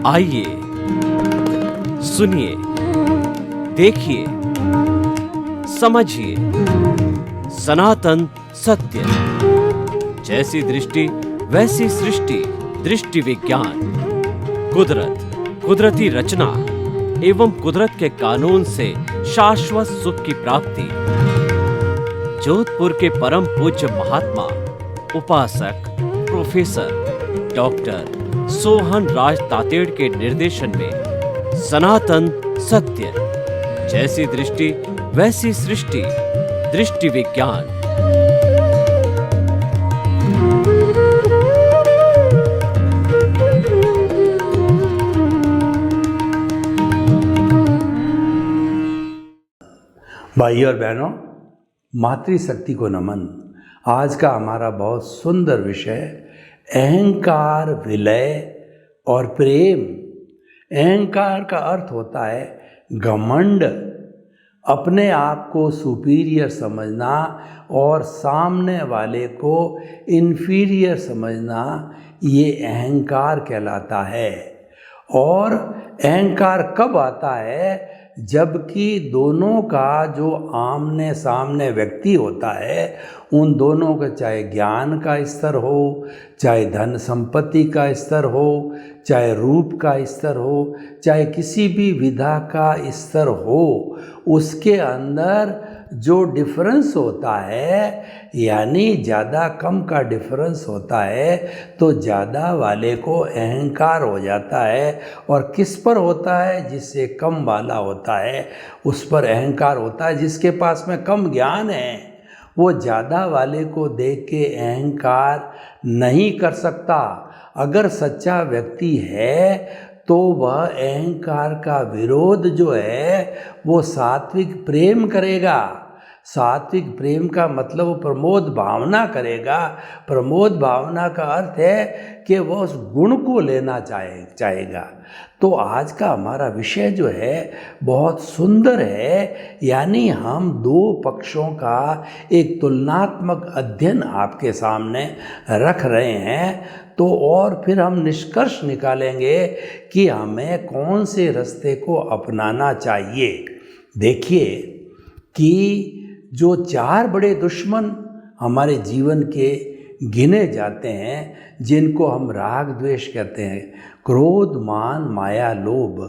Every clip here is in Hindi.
आइए सुनिए, देखिए, समझिए सनातन सत्य। जैसी दृष्टि वैसी सृष्टि, दृष्टि विज्ञान। कुदरत, कुदरती रचना एवं कुदरत के कानून से शाश्वत सुख की प्राप्ति। जोधपुर के परम पूज्य महात्मा उपासक प्रोफेसर डॉक्टर सोहन राज तातेड़ के निर्देशन में सनातन सत्य। जैसी दृष्टि वैसी सृष्टि, दृष्टि विज्ञान। भाइयों और बहनों, मातृशक्ति को नमन। आज का हमारा बहुत सुंदर विषय अहंकार, विलय और प्रेम। अहंकार का अर्थ होता है घमंड, अपने आप को सुपीरियर समझना और सामने वाले को इन्फीरियर समझना, ये अहंकार कहलाता है। और अहंकार कब आता है? जबकि दोनों का जो आमने सामने व्यक्ति होता है, उन दोनों का चाहे ज्ञान का स्तर हो, चाहे धन संपत्ति का स्तर हो, चाहे रूप का स्तर हो, चाहे किसी भी विधा का स्तर हो, उसके अंदर जो डिफरेंस होता है, यानी ज़्यादा कम का डिफरेंस होता है, तो ज़्यादा वाले को अहंकार हो जाता है। और किस पर होता है? जिससे कम वाला होता है उस पर अहंकार होता है। जिसके पास में कम ज्ञान है वो ज़्यादा वाले को देख के अहंकार नहीं कर सकता। अगर सच्चा व्यक्ति है तो वह अहंकार का विरोध जो है वो सात्विक प्रेम करेगा। सात्विक प्रेम का मतलब वो प्रमोद भावना करेगा। प्रमोद भावना का अर्थ है कि वह उस गुण को लेना चाहेगा। तो आज का हमारा विषय जो है बहुत सुंदर है, यानी हम दो पक्षों का एक तुलनात्मक अध्ययन आपके सामने रख रहे हैं। तो और फिर हम निष्कर्ष निकालेंगे कि हमें कौन से रास्ते को अपनाना चाहिए। देखिए कि जो चार बड़े दुश्मन हमारे जीवन के गिने जाते हैं, जिनको हम राग द्वेष कहते हैं, क्रोध, मान, माया, लोभ।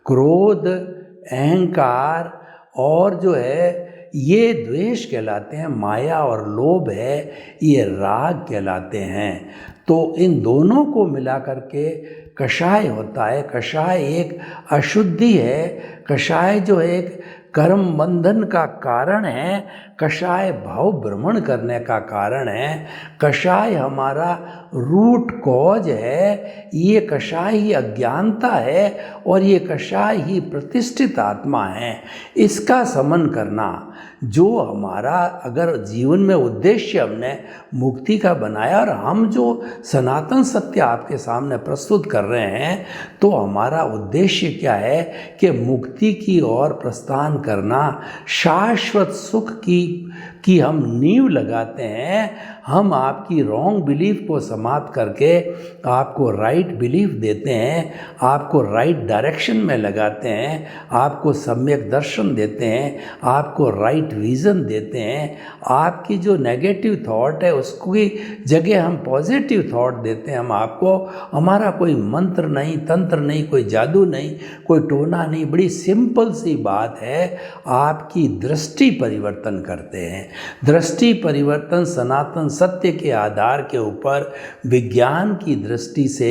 क्रोध, अहंकार और जो है ये द्वेष कहलाते हैं। माया और लोभ है ये राग कहलाते हैं। तो इन दोनों को मिला करके कषाय होता है। कषाय एक अशुद्धि है। कषाय जो एक कर्म बंधन का कारण है। कषाय भाव भ्रमण करने का कारण है। कषाय हमारा रूट कॉज है। ये कषाय ही अज्ञानता है और ये कषाय ही प्रतिष्ठित आत्मा है। इसका समन करना, जो हमारा अगर जीवन में उद्देश्य हमने मुक्ति का बनाया और हम जो सनातन सत्य आपके सामने प्रस्तुत कर रहे हैं, तो हमारा उद्देश्य क्या है कि मुक्ति की ओर प्रस्थान करना, शाश्वत सुख की हम नींव लगाते हैं। हम आपकी रॉन्ग बिलीफ को समाप्त करके आपको राइट बिलीफ देते हैं, आपको राइट डायरेक्शन में लगाते हैं, आपको सम्यक दर्शन देते हैं, आपको राइट विज़न देते हैं। आपकी जो नेगेटिव थॉट है उसकी जगह हम पॉजिटिव थॉट देते हैं। हम आपको, हमारा कोई मंत्र नहीं, तंत्र नहीं, कोई जादू नहीं, कोई टोना नहीं, बड़ी सिंपल सी बात है, आपकी दृष्टि परिवर्तन करते हैं। दृष्टि परिवर्तन सनातन सत्य के आधार के ऊपर विज्ञान की दृष्टि से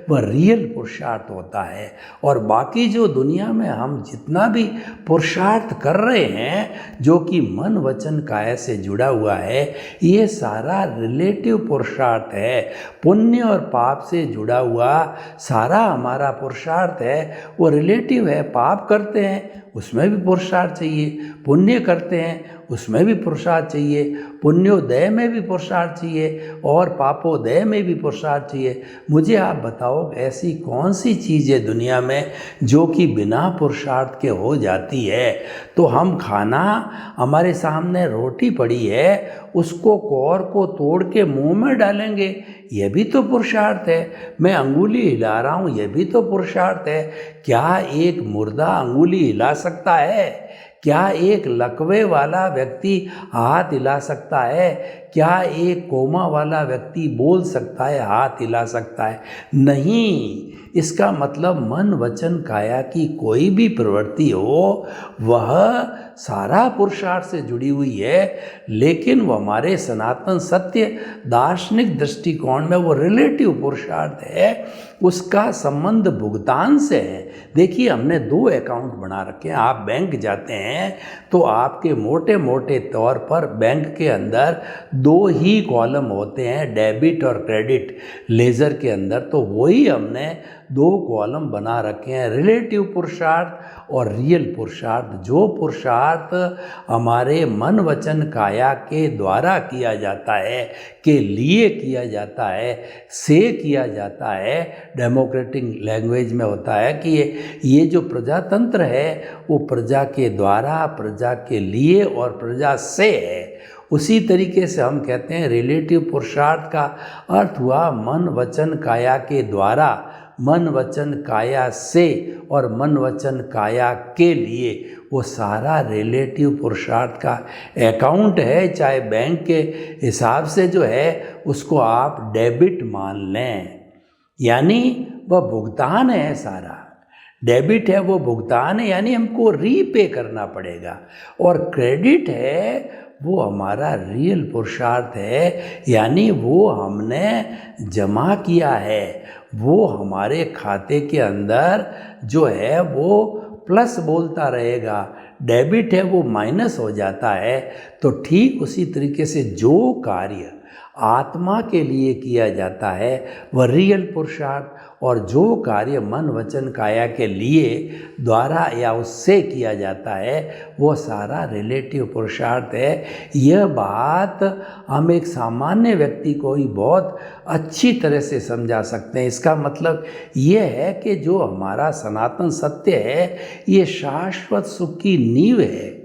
वह रियल पुरुषार्थ होता है। और बाकी जो दुनिया में हम जितना भी पुरुषार्थ कर रहे हैं, जो कि मन वचन काया से जुड़ा हुआ है, ये सारा रिलेटिव पुरुषार्थ है। पुण्य और पाप से जुड़ा हुआ सारा हमारा पुरुषार्थ है वो रिलेटिव है। पाप करते हैं उसमें भी पुरुषार्थ चाहिए, पुण्य करते हैं उसमें भी पुरुषार्थ चाहिए, पुण्योदय में भी पुरुषार्थ चाहिए और पापोदय में भी पुरुषार्थ चाहिए। मुझे आप बताओ ऐसी कौन सी चीज़ है दुनिया में जो कि बिना पुरुषार्थ के हो जाती है? तो हम खाना, हमारे सामने रोटी पड़ी है, उसको कौर को तोड़ के मुंह में डालेंगे, यह भी तो पुरुषार्थ है। मैं अंगुली हिला रहा हूँ, यह भी तो पुरुषार्थ है। क्या एक मुर्दा अंगुली हिला सकता है? क्या एक लकवे वाला व्यक्ति हाथ हिला सकता है? क्या एक कोमा वाला व्यक्ति बोल सकता है, हाथ हिला सकता है? नहीं। इसका मतलब मन वचन काया की कोई भी प्रवृत्ति हो, वह सारा पुरुषार्थ से जुड़ी हुई है, लेकिन वो हमारे सनातन सत्य दार्शनिक दृष्टिकोण में वो रिलेटिव पुरुषार्थ है, उसका संबंध भुगतान से है। देखिए, हमने 2 अकाउंट बना रखे हैं। आप बैंक जाते हैं तो आपके मोटे मोटे तौर पर बैंक के अंदर 2 ही कॉलम होते हैं, डेबिट और क्रेडिट, लेज़र के अंदर। तो वही हमने 2 कॉलम बना रखे हैं, रिलेटिव पुरुषार्थ और रियल पुरुषार्थ। जो पुरुषार्थ हमारे मन वचन काया के द्वारा किया जाता है, के लिए किया जाता है, से किया जाता है, डेमोक्रेटिक लैंग्वेज में होता है कि ये जो प्रजातंत्र है वो प्रजा के द्वारा, प्रजा के लिए और प्रजा से है। उसी तरीके से हम कहते हैं रिलेटिव पुरुषार्थ का अर्थ हुआ मन वचन काया के द्वारा, मन वचन काया से और मन वचन काया के लिए। वो सारा रिलेटिव पुरुषार्थ का अकाउंट है, चाहे बैंक के हिसाब से जो है उसको आप डेबिट मान लें, यानी वह भुगतान है। सारा डेबिट है, वो भुगतान है, यानी हमको रीपे करना पड़ेगा। और क्रेडिट है, वो हमारा रियल पुरुषार्थ है, यानी वो हमने जमा किया है, वो हमारे खाते के अंदर जो है वो प्लस बोलता रहेगा। डेबिट है, वो माइनस हो जाता है। तो ठीक उसी तरीके से जो कार्य आत्मा के लिए किया जाता है वह रियल पुरुषार्थ, और जो कार्य मन वचन काया के लिए द्वारा या उससे किया जाता है वो सारा रिलेटिव पुरुषार्थ है। यह बात हम एक सामान्य व्यक्ति को ही बहुत अच्छी तरह से समझा सकते हैं। इसका मतलब यह है कि जो हमारा सनातन सत्य है ये शाश्वत सुख की नींव है,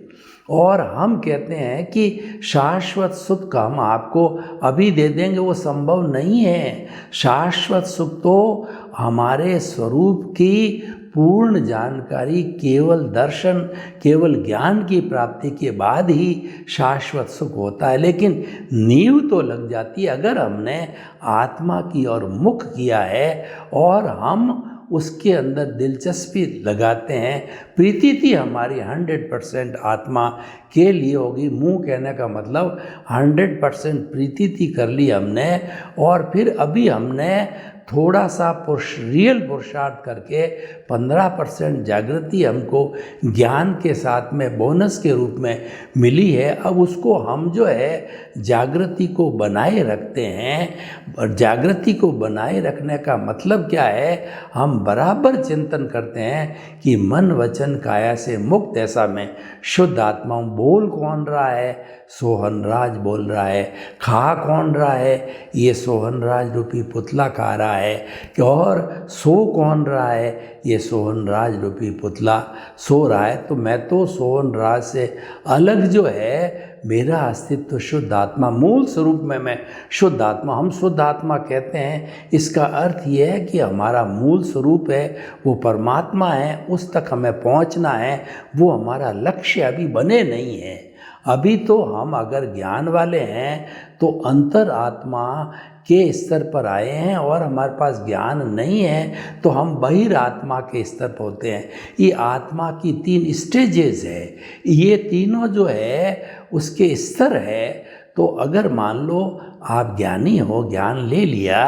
और हम कहते हैं कि शाश्वत सुख का हम आपको अभी दे देंगे, वो संभव नहीं है। शाश्वत सुख तो हमारे स्वरूप की पूर्ण जानकारी, केवल दर्शन, केवल ज्ञान की प्राप्ति के बाद ही शाश्वत सुख होता है। लेकिन नींव तो लग जाती है अगर हमने आत्मा की ओर मुख किया है और हम उसके अंदर दिलचस्पी लगाते हैं। प्रीति हमारी 100% आत्मा के लिए होगी। मुंह कहने का मतलब 100% प्रीति कर ली हमने, और फिर अभी हमने थोड़ा सा रियल पुरुषार्थ करके 15% जागृति हमको ज्ञान के साथ में बोनस के रूप में मिली है। अब उसको हम जो है जागृति को बनाए रखते हैं, और जागृति को बनाए रखने का मतलब क्या है? हम बराबर चिंतन करते हैं कि मन वचन काया से मुक्त ऐसा में शुद्ध आत्मा हूँ। बोल कौन रहा है? सोहनराज बोल रहा है। खा कौन रहा है? ये सोहनराज रूपी पुतला खा रहा है। और सो कौन रहा है? ये सोहनराज रूपी पुतला सो रहा है। तो मैं तो सोहनराज से अलग जो है मेरा अस्तित्व शुद्ध आत्मा, मूल स्वरूप में मैं शुद्ध आत्मा। हम शुद्ध आत्मा कहते हैं, इसका अर्थ ये है कि हमारा मूल स्वरूप है वो परमात्मा है, उस तक हमें पहुंचना है। वो हमारा लक्ष्य अभी बने नहीं है। अभी तो हम अगर ज्ञान वाले हैं तो अंतर आत्मा के स्तर पर आए हैं, और हमारे पास ज्ञान नहीं है तो हम बहिरात्मा के स्तर पर होते हैं। ये आत्मा की 3 स्टेजेस है, ये तीनों जो है उसके स्तर है। तो अगर मान लो आप ज्ञानी हो, ज्ञान ले लिया,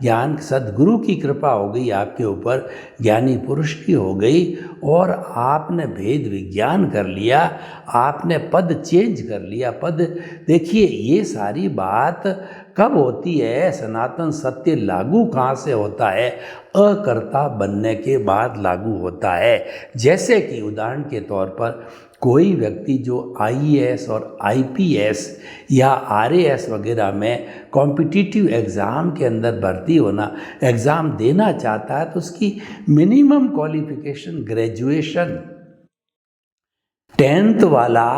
ज्ञान सद्गुरु की कृपा हो गई आपके ऊपर, ज्ञानी पुरुष की हो गई, और आपने भेद विज्ञान कर लिया, आपने पद चेंज कर लिया। पद देखिए, ये सारी बात कब होती है? सनातन सत्य लागू कहाँ से होता है? अकर्ता बनने के बाद लागू होता है। जैसे कि उदाहरण के तौर पर कोई व्यक्ति जो आईएएस और आईपीएस या आरएएस वगैरह में कॉम्पिटिटिव एग्ज़ाम के अंदर भर्ती होना, एग्ज़ाम देना चाहता है, तो उसकी मिनिमम क्वालिफिकेशन ग्रेजुएशन, 10th वाला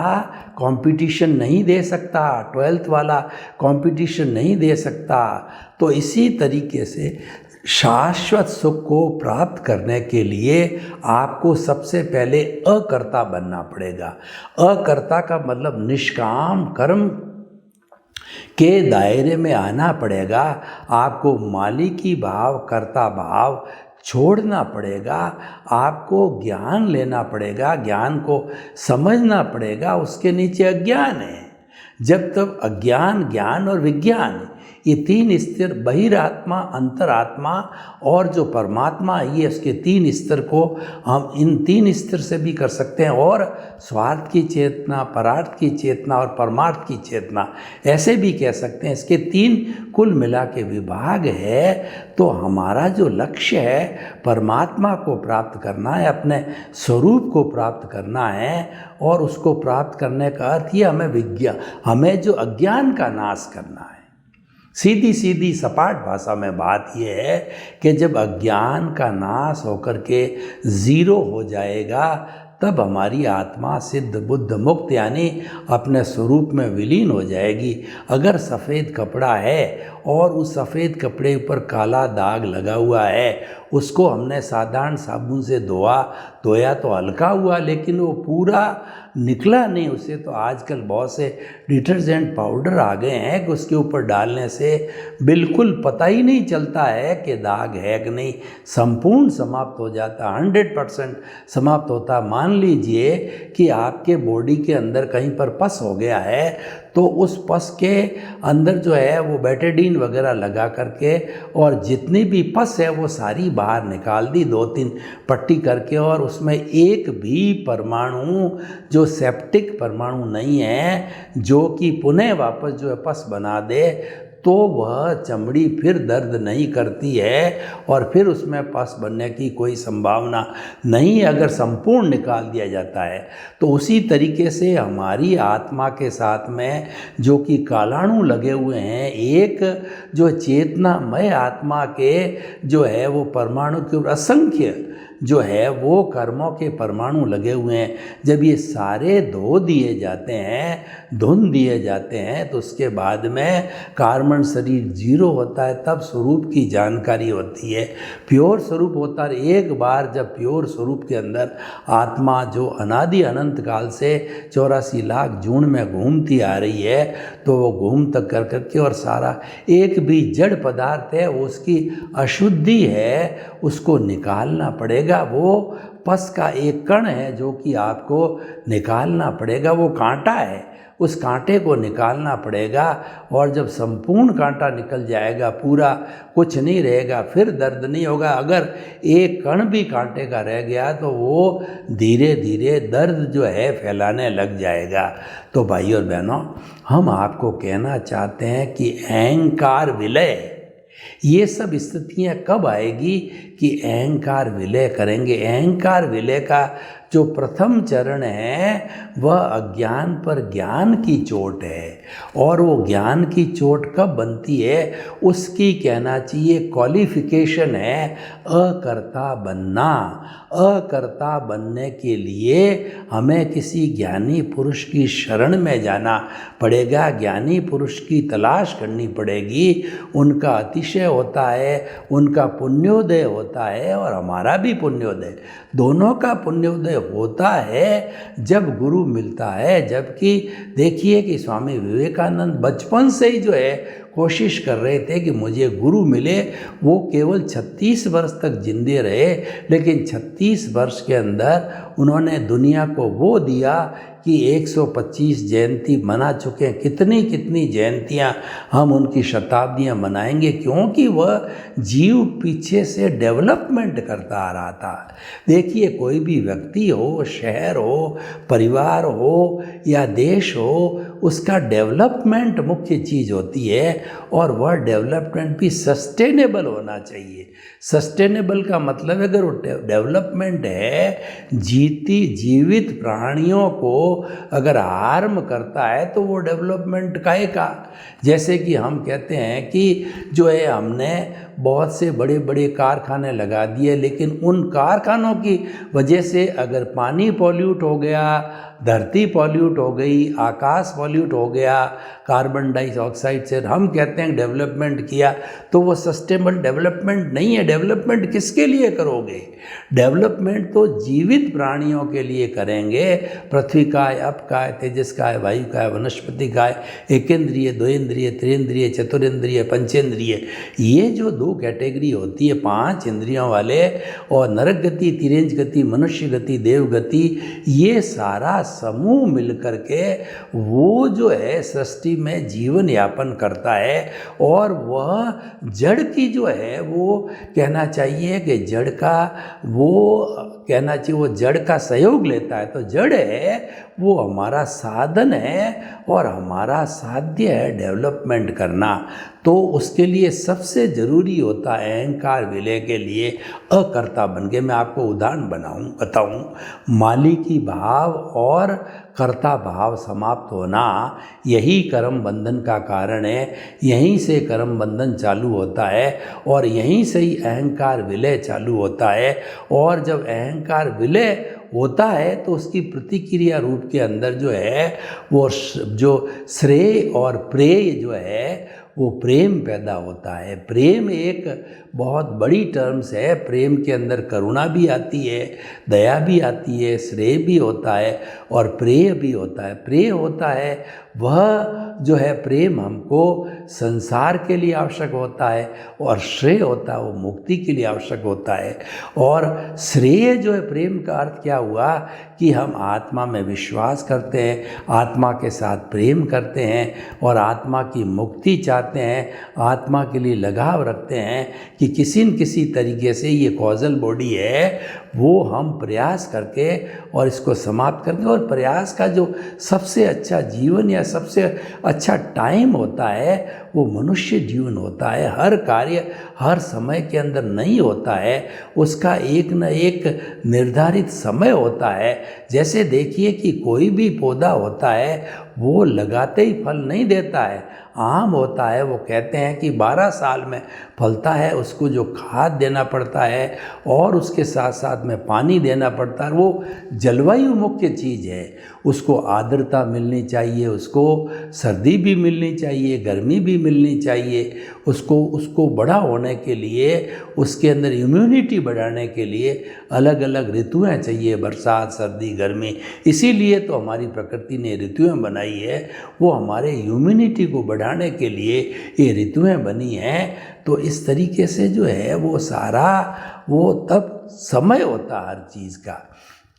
कंपटीशन नहीं दे सकता, 12th वाला कंपटीशन नहीं दे सकता। तो इसी तरीके से शाश्वत सुख को प्राप्त करने के लिए आपको सबसे पहले अकर्ता बनना पड़ेगा। अकर्ता का मतलब निष्काम कर्म के दायरे में आना पड़ेगा। आपको मालिकी भाव, कर्ता भाव छोड़ना पड़ेगा। आपको ज्ञान लेना पड़ेगा, ज्ञान को समझना पड़ेगा। उसके नीचे अज्ञान है। जब तक अज्ञान, ज्ञान और विज्ञान, ये 3 स्तर, बहिरात्मा, अंतरात्मा और जो परमात्मा, ये इसके 3 स्तर को हम इन 3 स्तर से भी कर सकते हैं। और स्वार्थ की चेतना, परार्थ की चेतना और परमार्थ की चेतना, ऐसे भी कह सकते हैं। इसके 3 कुल मिला के विभाग है। तो हमारा जो लक्ष्य है परमात्मा को प्राप्त करना है, अपने स्वरूप को प्राप्त करना है। और उसको प्राप्त करने का अर्थ ये हमें जो अज्ञान का नाश करना है। सीधी सीधी सपाट भाषा में बात यह है कि जब अज्ञान का नाश होकर के ज़ीरो हो जाएगा, तब हमारी आत्मा सिद्ध बुद्ध मुक्त यानी अपने स्वरूप में विलीन हो जाएगी। अगर सफ़ेद कपड़ा है और उस सफ़ेद कपड़े ऊपर काला दाग लगा हुआ है, उसको हमने साधारण साबुन से धोया तो हल्का हुआ, लेकिन वो पूरा निकला नहीं। उसे तो आजकल बहुत से डिटर्जेंट पाउडर आ गए हैं कि उसके ऊपर डालने से बिल्कुल पता ही नहीं चलता है कि दाग है कि नहीं, संपूर्ण समाप्त हो जाता, 100% समाप्त होता। मान लीजिए कि आपके बॉडी के अंदर कहीं पर पस हो गया है, तो उस पस के अंदर जो है वो बेटाडीन वगैरह लगा करके और जितनी भी पस है वो सारी बाहर निकाल दी 2-3 पट्टी करके, और उसमें एक भी परमाणु जो सेप्टिक परमाणु नहीं है, जो कि पुनः वापस जो है पस बना दे, तो वह चमड़ी फिर दर्द नहीं करती है और फिर उसमें पस बनने की कोई संभावना नहीं है अगर संपूर्ण निकाल दिया जाता है। तो उसी तरीके से हमारी आत्मा के साथ में जो कि कालाणु लगे हुए हैं, एक जो चेतनामय आत्मा के जो है वो परमाणु के ऊपर असंख्य जो है वो कर्मों के परमाणु लगे हुए हैं। जब ये सारे धो दिए जाते हैं, धुन दिए जाते हैं, तो उसके बाद में कार्बन शरीर 0 होता है, तब स्वरूप की जानकारी होती है। प्योर स्वरूप होता है। एक बार जब प्योर स्वरूप के अंदर आत्मा जो अनादि अनंत काल से 84 लाख जून में घूमती आ रही है, तो वो घूम तक कर करके और सारा एक भी जड़ पदार्थ है उसकी अशुद्धि है, उसको निकालना पड़ेगा। वो पस का एक कण है जो कि आपको निकालना पड़ेगा। वो कांटा है, उस कांटे को निकालना पड़ेगा। और जब संपूर्ण कांटा निकल जाएगा, पूरा कुछ नहीं रहेगा, फिर दर्द नहीं होगा। अगर एक कण भी कांटे का रह गया तो वो धीरे धीरे दर्द जो है फैलाने लग जाएगा। तो भाइयों और बहनों, हम आपको कहना चाहते हैं कि अहंकार विलय, ये सब स्थितियाँ कब आएगी कि अहंकार विलय करेंगे। अहंकार विलय का जो प्रथम चरण है वह अज्ञान पर ज्ञान की चोट है। और वो ज्ञान की चोट कब बनती है, उसकी कहना चाहिए क्वालिफिकेशन है अकर्ता बनना। अकर्ता बनने के लिए हमें किसी ज्ञानी पुरुष की शरण में जाना पड़ेगा, ज्ञानी पुरुष की तलाश करनी पड़ेगी। उनका अतिशय होता है, उनका पुण्योदय होता है और हमारा भी पुण्योदय, दोनों का पुण्योदय होता है जब गुरु मिलता है। जबकि देखिए कि स्वामी विवेकानंद बचपन से ही जो है कोशिश कर रहे थे कि मुझे गुरु मिले। वो केवल 36 वर्ष तक जिंदे रहे, लेकिन 36 वर्ष के अंदर उन्होंने दुनिया को वो दिया कि 125 जयंती मना चुके हैं, कितनी कितनी जयंतियां हम उनकी शताब्दियां मनाएंगे, क्योंकि वह जीव पीछे से डेवलपमेंट करता आ रहा था। देखिए, कोई भी व्यक्ति हो, शहर हो, परिवार हो या देश हो, उसका डेवलपमेंट मुख्य चीज़ होती है, और वह डेवलपमेंट भी सस्टेनेबल होना चाहिए। सस्टेनेबल का मतलब है, अगर वो डेवलपमेंट है, जीवित प्राणियों को अगर हार्म करता है तो वो डेवलपमेंट काहे का। जैसे कि हम कहते हैं कि जो है, हमने बहुत से बड़े बड़े कारखाने लगा दिए, लेकिन उन कारखानों की वजह से अगर पानी पॉल्यूट हो गया, धरती पॉल्यूट हो गई, आकाश पॉल्यूट हो गया कार्बन डाइऑक्साइड से, हम कहते हैं डेवलपमेंट किया, तो वो सस्टेनेबल डेवलपमेंट नहीं है। डेवलपमेंट किसके लिए करोगे? डेवलपमेंट तो जीवित प्राणियों के लिए करेंगे। पृथ्वी का है, अप का है, तेजस का है, वायु का है, वनस्पति का है, एकेंद्रिय, द्विंद्रिय, त्रिंद्रिय, चतुरेंद्रिय, पंचेंद्रिय, ये जो 2 कैटेगरी होती है 5 इंद्रियों वाले, और नरक गति, तिरेंज गति, मनुष्य गति, देव गति, ये सारा समूह मिलकर के वो जो है सृष्टि में जीवन यापन करता है। और वह जड़ की जो है, वो कहना चाहिए कि जड़ का वो कहना चाहिए वो जड़ का सहयोग लेता है। तो जड़ है वो हमारा साधन है और हमारा साध्य है डेवलपमेंट करना। तो उसके लिए सबसे ज़रूरी होता है अहंकार विलय के लिए अकर्ता बन के। मैं आपको उदाहरण बताऊं, मालिकी भाव और कर्ता भाव समाप्त होना, यही कर्म बंधन का कारण है। यहीं से कर्म बंधन चालू होता है और यहीं से ही अहंकार विलय चालू होता है। और जब अहंकार विलय होता है तो उसकी प्रतिक्रिया रूप के अंदर जो है वो जो श्रेय और प्रेय जो है वो प्रेम पैदा होता है। प्रेम एक बहुत बड़ी टर्म्स है। प्रेम के अंदर करुणा भी आती है, दया भी आती है, श्रेय भी होता है और प्रेय भी होता है। प्रेय होता है वह जो है प्रेम हमको संसार के लिए आवश्यक होता है और श्रेय होता है वो मुक्ति के लिए आवश्यक होता है। और श्रेय जो है प्रेम का अर्थ क्या हुआ कि हम आत्मा में विश्वास करते हैं, आत्मा के साथ प्रेम करते हैं और आत्मा की मुक्ति चाहते हैं, आत्मा के लिए लगाव रखते हैं कि किसी न किसी तरीके से ये कॉजल बॉडी है वो हम प्रयास करके और इसको समाप्त करके। और प्रयास का जो सबसे अच्छा जीवन या सबसे अच्छा टाइम होता है वो मनुष्य जीवन होता है। हर कार्य हर समय के अंदर नहीं होता है, उसका एक न एक निर्धारित समय होता है। जैसे देखिए कि कोई भी पौधा होता है वो लगाते ही फल नहीं देता है। आम होता है वो कहते हैं कि 12 साल में फलता है, उसको जो खाद देना पड़ता है और उसके साथ साथ में पानी देना पड़ता है। वो जलवायु मुख्य चीज़ है, उसको आर्द्रता मिलनी चाहिए, उसको सर्दी भी मिलनी चाहिए, गर्मी भी मिलनी चाहिए। उसको बड़ा होने के लिए, उसके अंदर इम्यूनिटी बढ़ाने के लिए अलग अलग ऋतुएं चाहिए, बरसात, सर्दी, गर्मी। इसीलिए तो हमारी प्रकृति ने ऋतुएं बनाई है, वो हमारे इम्यूनिटी को बढ़ाने के लिए ये ऋतुएं बनी हैं। तो इस तरीके से जो है वो सारा वो तब समय होता हर चीज़ का।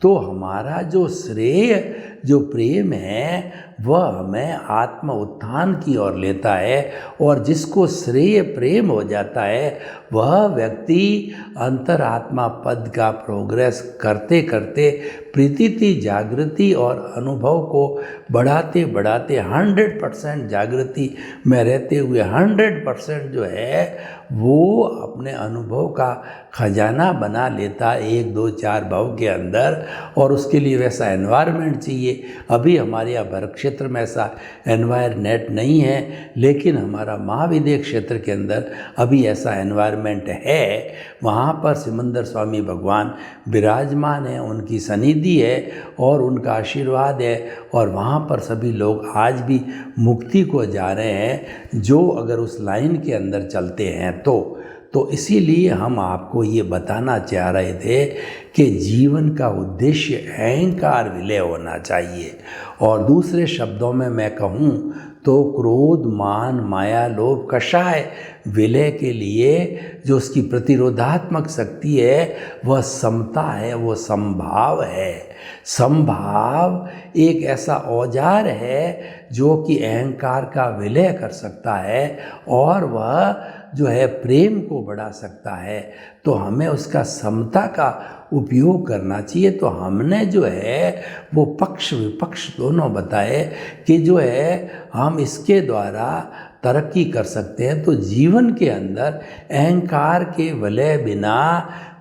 तो हमारा जो श्रेय जो प्रेम है वह हमें आत्म उत्थान की ओर लेता है। और जिसको श्रेय प्रेम हो जाता है वह व्यक्ति अंतरात्मा पद का प्रोग्रेस करते करते प्रीति, जागृति और अनुभव को बढ़ाते बढ़ाते 100% जागृति में रहते हुए 100% जो है वो अपने अनुभव का खजाना बना लेता 1, 2, 4 भाव के अंदर। और उसके लिए वैसा एनवायरनमेंट चाहिए। अभी हमारे यहाँ भरत क्षेत्र में ऐसा एनवायरनेट नहीं है, लेकिन हमारा महाविद्य क्षेत्र के अंदर अभी ऐसा एनवायरनमेंट है। वहाँ पर सिमंदर स्वामी भगवान विराजमान हैं, उनकी सनिधि है और उनका आशीर्वाद है। और वहाँ पर सभी लोग आज भी मुक्ति को जा रहे हैं, जो अगर उस लाइन के अंदर चलते हैं तो इसीलिए हम आपको ये बताना चाह रहे थे कि जीवन का उद्देश्य अहंकार विलय होना चाहिए। और दूसरे शब्दों में मैं कहूँ तो क्रोध, मान, माया, लोभ, कषाय विलय के लिए जो उसकी प्रतिरोधात्मक शक्ति है वह समता है, वो समभाव है। समभाव एक ऐसा औजार है जो कि अहंकार का विलय कर सकता है और वह जो है प्रेम को बढ़ा सकता है। तो हमें उसका समता का उपयोग करना चाहिए। तो हमने जो है वो पक्ष विपक्ष दोनों बताए कि जो है हम इसके द्वारा तरक्की कर सकते हैं। तो जीवन के अंदर अहंकार के विलय बिना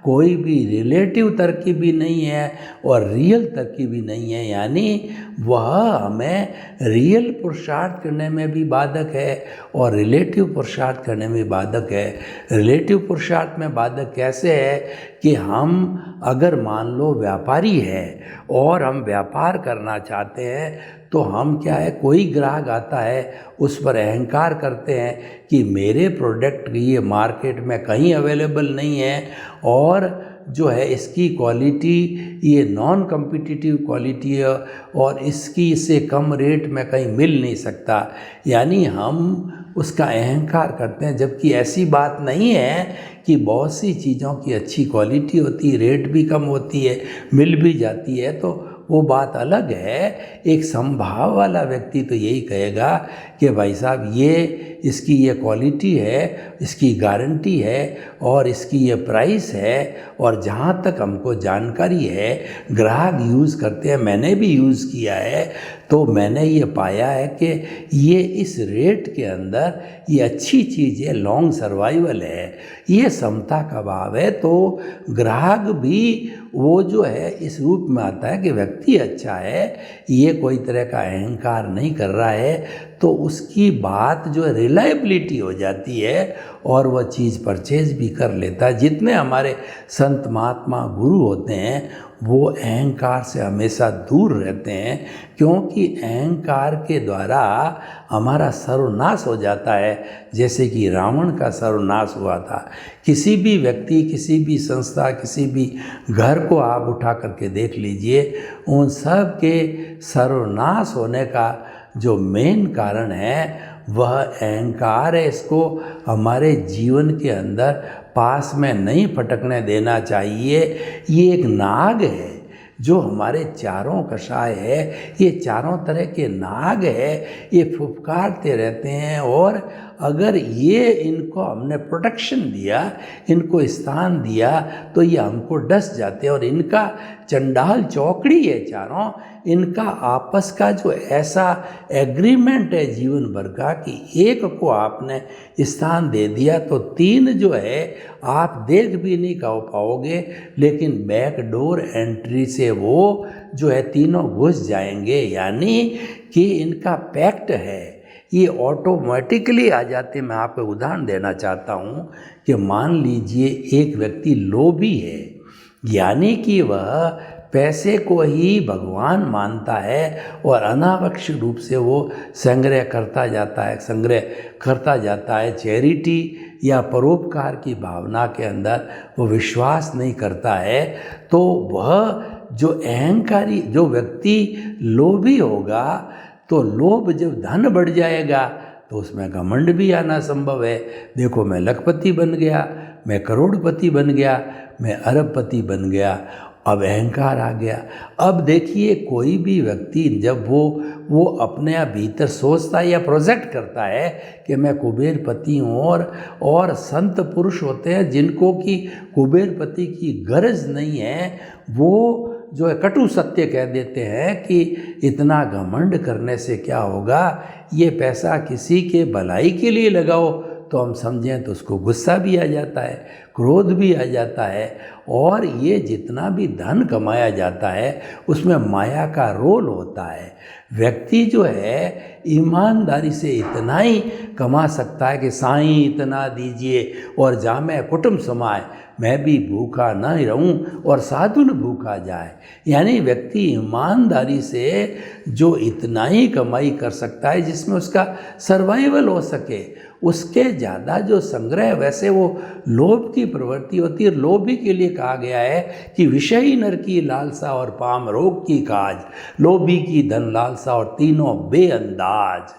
कोई भी रिलेटिव तरक्की भी नहीं है और रियल तरक्की भी नहीं है, यानी वह हमें रियल पुरुषार्थ करने में भी बाधक है और रिलेटिव पुरुषार्थ करने में बाधक है। रिलेटिव पुरुषार्थ में बाधक कैसे है कि हम अगर मान लो व्यापारी है और हम व्यापार करना चाहते हैं तो हम क्या है, कोई ग्राहक आता है उस पर अहंकार करते हैं कि मेरे प्रोडक्ट ये मार्केट में कहीं अवेलेबल नहीं है और जो है इसकी क्वालिटी ये नॉन कम्पिटिटिव क्वालिटी है और इससे कम रेट में कहीं मिल नहीं सकता, यानी हम उसका अहंकार करते हैं। जबकि ऐसी बात नहीं है कि बहुत सी चीज़ों की अच्छी क्वालिटी होती है, रेट भी कम होती है, मिल भी जाती है, तो वो बात अलग है। एक समभाव वाला व्यक्ति तो यही कहेगा कि भाई साहब ये इसकी ये क्वालिटी है, इसकी गारंटी है और इसकी ये प्राइस है और जहाँ तक हमको जानकारी है ग्राहक यूज़ करते हैं, मैंने भी यूज़ किया है, तो मैंने ये पाया है कि ये इस रेट के अंदर ये अच्छी चीज़ है, लॉन्ग सर्वाइवल है, ये समता का भाव है। तो ग्राहक भी वो जो है इस रूप में आता है कि व्यक्ति अच्छा है, ये कोई तरह का अहंकार नहीं कर रहा है, तो उसकी बात जो रिलायबिलिटी हो जाती है और वह चीज़ परचेज भी कर लेता है। जितने हमारे संत महात्मा गुरु होते हैं वो अहंकार से हमेशा दूर रहते हैं, क्योंकि अहंकार के द्वारा हमारा सर्वनाश हो जाता है। जैसे कि रावण का सर्वनाश हुआ था। किसी भी व्यक्ति, किसी भी संस्था, किसी भी घर को आप उठा करके देख लीजिए, उन सब के सर्वनाश होने का जो मेन कारण है वह अहंकार है। इसको हमारे जीवन के अंदर पास में नहीं फटकने देना चाहिए। ये एक नाग है जो हमारे चारों कषाय है, ये चारों तरह के नाग है, ये फुफकारते रहते हैं और अगर ये इनको हमने प्रोटेक्शन दिया, इनको स्थान दिया, तो ये हमको डस जाते हैं। और इनका चंडाल चौकड़ी है चारों, इनका आपस का जो ऐसा एग्रीमेंट है जीवन भर का कि एक को आपने स्थान दे दिया तो तीन जो है आप देख भी नहीं पाओगे, लेकिन बैक डोर एंट्री से वो जो है तीनों घुस जाएंगे। यानी कि इनका पैक्ट है, ये ऑटोमेटिकली आ जाते। मैं आपको उदाहरण देना चाहता हूँ कि मान लीजिए एक व्यक्ति लोभी है, यानी कि वह पैसे को ही भगवान मानता है और अनावश्यक रूप से वो संग्रह करता जाता है, चैरिटी या परोपकार की भावना के अंदर वो विश्वास नहीं करता है। तो वह जो अहंकारी जो व्यक्ति लोभी होगा, तो लोभ जब धन बढ़ जाएगा तो उसमें घमंड भी आना संभव है। देखो मैं लखपति बन गया, मैं करोड़पति बन गया, मैं अरबपति बन गया, अब अहंकार आ गया। अब देखिए कोई भी व्यक्ति जब वो अपने भीतर सोचता है या प्रोजेक्ट करता है कि मैं कुबेरपति हूँ, और संत पुरुष होते हैं जिनको कि कुबेरपति की गरज नहीं है, वो जो है कटु सत्य कह देते हैं कि इतना घमंड करने से क्या होगा, ये पैसा किसी के भलाई के लिए लगाओ। तो हम समझें तो उसको गुस्सा भी आ जाता है, क्रोध भी आ जाता है, और ये जितना भी धन कमाया जाता है उसमें माया का रोल होता है। व्यक्ति जो है ईमानदारी से इतना ही कमा सकता है कि साईं इतना दीजिए और जामे कुटुंब समाए, मैं भी भूखा न रहूं और साधु न भूखा जाए। यानी व्यक्ति ईमानदारी से जो इतना ही कमाई कर सकता है जिसमें उसका सर्वाइवल हो सके, उसके ज़्यादा जो संग्रह, वैसे वो लोभ की प्रवृत्ति होती है। लोभी के लिए कहा गया है कि विषयी नर की लालसा और पाम रोग की काज, लोभी की धन लालसा और तीनों बेअंदाज।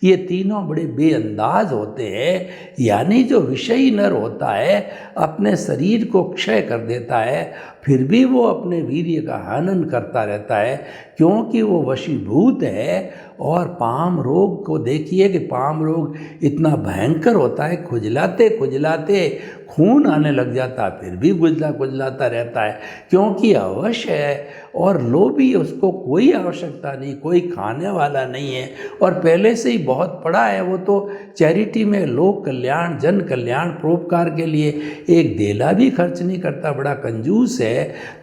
ये तीनों बड़े बेअंदाज होते हैं। यानी जो विषयी नर होता है अपने शरीर को क्षय कर देता है, फिर भी वो अपने वीर्य का हनन करता रहता है, क्योंकि वो वशीभूत है। और पाम रोग को देखिए कि पाम रोग इतना भयंकर होता है, खुजलाते खुजलाते खून आने लग जाता, फिर भी खुजलाता रहता है, क्योंकि अवश्य है और लोभी, उसको कोई आवश्यकता नहीं, कोई खाने वाला नहीं है और पहले से ही बहुत पड़ा है। वो तो चैरिटी में लोक कल्याण, जन कल्याण, परोपकार के लिए एक देला भी खर्च नहीं करता, बड़ा कंजूस है।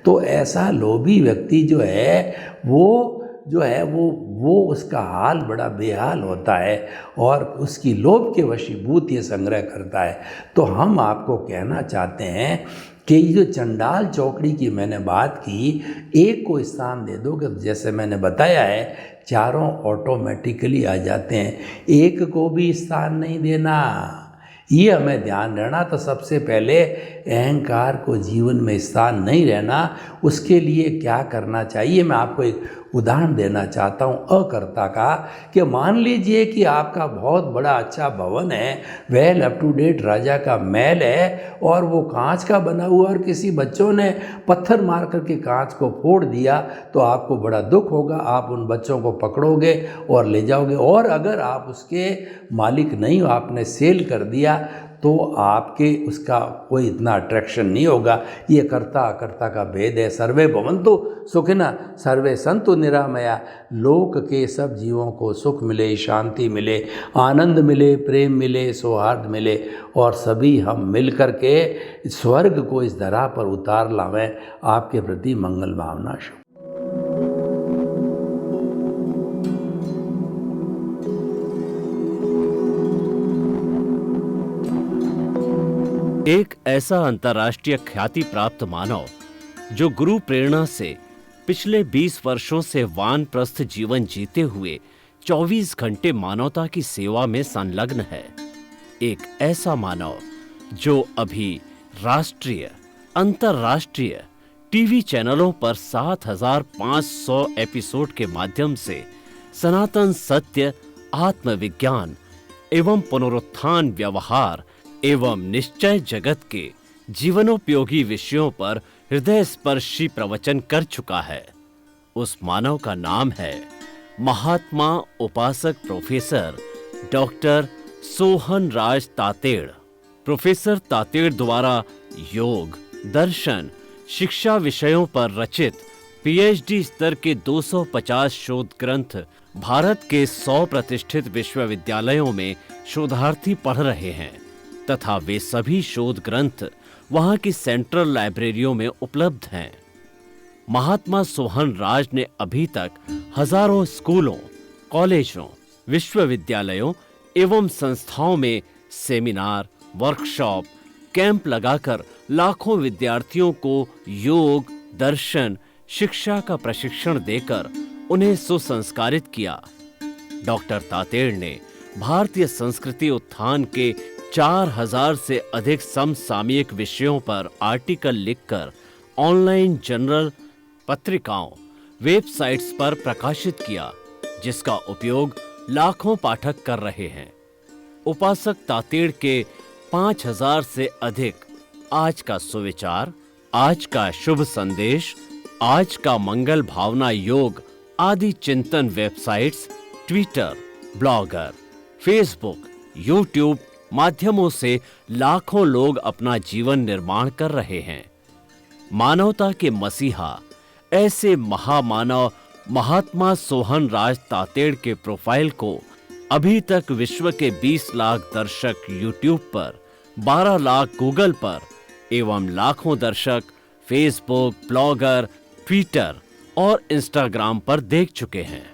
तो ऐसा लोभी व्यक्ति जो है वो उसका हाल बड़ा बेहाल होता है और उसकी लोभ के वशीभूत ये संग्रह करता है। तो हम आपको कहना चाहते हैं कि ये जो चंडाल चौकड़ी की मैंने बात की, एक को स्थान दे दो कि जैसे मैंने बताया है चारों ऑटोमेटिकली आ जाते हैं, एक को भी स्थान नहीं देना, ये हमें ध्यान रहना। तो सबसे पहले अहंकार को जीवन में स्थान नहीं रहना, उसके लिए क्या करना चाहिए, मैं आपको एक उदाहरण देना चाहता हूँ अकर्ता का। कि मान लीजिए कि आपका बहुत बड़ा अच्छा भवन है, वेल अप टू डेट राजा का महल है और वो कांच का बना हुआ और किसी बच्चों ने पत्थर मार करके कांच को फोड़ दिया, तो आपको बड़ा दुख होगा। आप उन बच्चों को पकड़ोगे और ले जाओगे, और अगर आप उसके मालिक नहीं हो, आपने सेल कर दिया, तो आपके उसका कोई इतना अट्रैक्शन नहीं होगा। ये कर्ता अकर्ता का भेद है। सर्वे भवन्तु सुखिनः सर्वे सन्तु निरामया, लोक के सब जीवों को सुख मिले, शांति मिले, आनंद मिले, प्रेम मिले, सौहार्द मिले और सभी हम मिल कर के स्वर्ग को इस धरा पर उतार लावें। आपके प्रति मंगल भावना शुभ। एक ऐसा अंतर्राष्ट्रीय ख्याति प्राप्त मानव जो गुरु प्रेरणा से पिछले 20 वर्षों से वानप्रस्थ जीवन जीते हुए 24 घंटे मानवता की सेवा में संलग्न है। एक ऐसा मानव जो अभी राष्ट्रीय, अंतर्राष्ट्रीय टीवी चैनलों पर 7,500 एपिसोड के माध्यम से सनातन सत्य, आत्मविज्ञान एवं पुनरुत्थान, व्यवहार एवं निश्चय जगत के जीवनोपयोगी विषयों पर हृदय स्पर्शी प्रवचन कर चुका है। उस मानव का नाम है महात्मा उपासक प्रोफेसर डॉक्टर सोहन राज तातेड़। प्रोफेसर तातेड़ द्वारा योग, दर्शन, शिक्षा विषयों पर रचित पीएचडी स्तर के 250 शोध ग्रंथ भारत के 100 प्रतिष्ठित विश्वविद्यालयों में शोधार्थी पढ़ रहे हैं तथा वे सभी शोध ग्रंथ वहां की सेंट्रल लाइब्रेरियों में उपलब्ध हैं। महात्मा सोहन राज ने अभी तक हजारों स्कूलों, कॉलेजों, विश्वविद्यालयों एवं संस्थाओं में सेमिनार, वर्कशॉप, कैंप लगाकर लाखों विद्यार्थियों को योग, दर्शन, शिक्षा का प्रशिक्षण देकर उन्हें सुसंस्कारित किया। डॉक्टर तातेड़ ने भारतीय संस्कृति उत्थान के 4000 से अधिक समसामयिक विषयों पर आर्टिकल लिखकर ऑनलाइन जर्नल, पत्रिकाओं, वेबसाइट्स पर प्रकाशित किया, जिसका उपयोग लाखों पाठक कर रहे हैं। उपासक तातेड़ के 5000 से अधिक आज का सुविचार, आज का शुभ संदेश, आज का मंगल भावना योग आदि चिंतन websites, Twitter, blogger, Facebook, YouTube माध्यमों से लाखों लोग अपना जीवन निर्माण कर रहे हैं। मानवता के मसीहा ऐसे महामानव महात्मा सोहन राज तातेड़ के प्रोफाइल को अभी तक विश्व के 20 लाख दर्शक यूट्यूब पर, 12 लाख गूगल पर एवं लाखों दर्शक फेसबुक, ब्लॉगर, ट्विटर और इंस्टाग्राम पर देख चुके हैं।